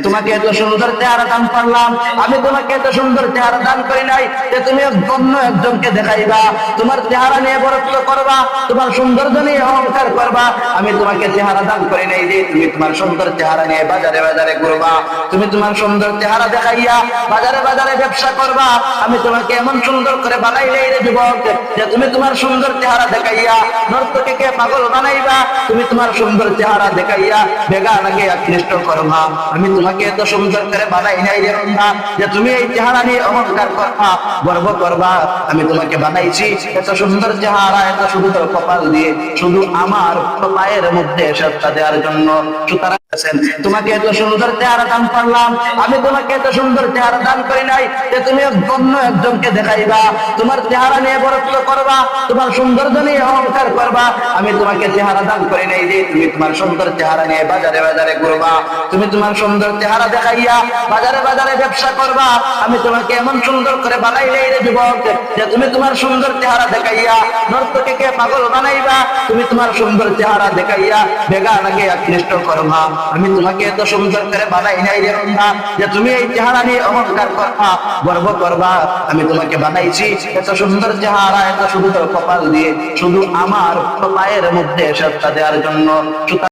তোমাকে এত সুন্দর চেহারা দান করলাম, আমি তোমাকে এত সুন্দর চেহারা দান করি নাই যে তুমি অন্য একজনকে দেখাইবা, তোমার চেহারা নিয়ে বরত্ব করবা, তোমার সৌন্দর্য নিয়ে অহংকার করবা। আমি তোমাকে চেহারা দান করি নাই যে তুমি তোমার সুন্দর চেহারা নিয়ে বাজারে বাজারে ঘুরবা, তুমি তোমার সুন্দর চেহারা দেখাইয়া বাজারে বাজারে ব্যবসা করবা। আমি তোমাকে এমন সুন্দর করে বানাইলেই রে যুবক যে তুমি তোমার সুন্দর চেহারা দেখাইয়া নর্তকীকে পাগল বানাইবা, তুমি তোমার সুন্দর চেহারা দেখাইয়া বেগানাকে আকৃষ্ট করবা। আমি তোমাকে এত সুন্দর করে বানাই নাই রে বান্দা যে তুমি এই চেহারা নিয়ে অহংকার করবা, গর্ব করবা। আমি তোমাকে বানাইছি এত সুন্দর চেহারা, এত সুন্দর কপাল দিয়ে শুধু আমার পায়ের মধ্যে সত্তা দেওয়ার জন্য। সুতরাং তোমাকে এত সুন্দর চেহারা দান করলাম, আমি তোমাকে এত সুন্দর চেহারা দান করি নাই যে তুমি অন্য একজনকে দেখাইবা, তোমার চেহারা নিয়ে বরত্ব করবা, তোমার সৌন্দর্য নিয়ে অহংকার করবা। আমি তোমাকে চেহারা দান করি নাই যে তুমি তোমার সুন্দর চেহারা নিয়ে বাজারে বাজারে ঘুরবা, তুমি তোমার সুন্দর চেহারা দেখাইয়া বাজারে বাজারে ব্যবসা করবা। আমি তোমাকে এমন সুন্দর করে বানাইলেই রে যুবক যে তুমি তোমার সুন্দর চেহারা দেখাইয়া নর্তকীকে পাগল বানাইবা, তুমি তোমার সুন্দর চেহারা দেখাইয়া বেগানাকে আকৃষ্ট করবা। আমি তোমাকে এত সুন্দর করে বানাই নাই রে বান্দা যে তুমি এই চেহারা নিয়ে অহংকার করবা, গর্ব করবা। আমি তোমাকে বানাইছি এত সুন্দর চেহারা, এত সুন্দর কপাল দিয়ে শুধু আমার পায়ের মধ্যে সত্তা দেওয়ার জন্য।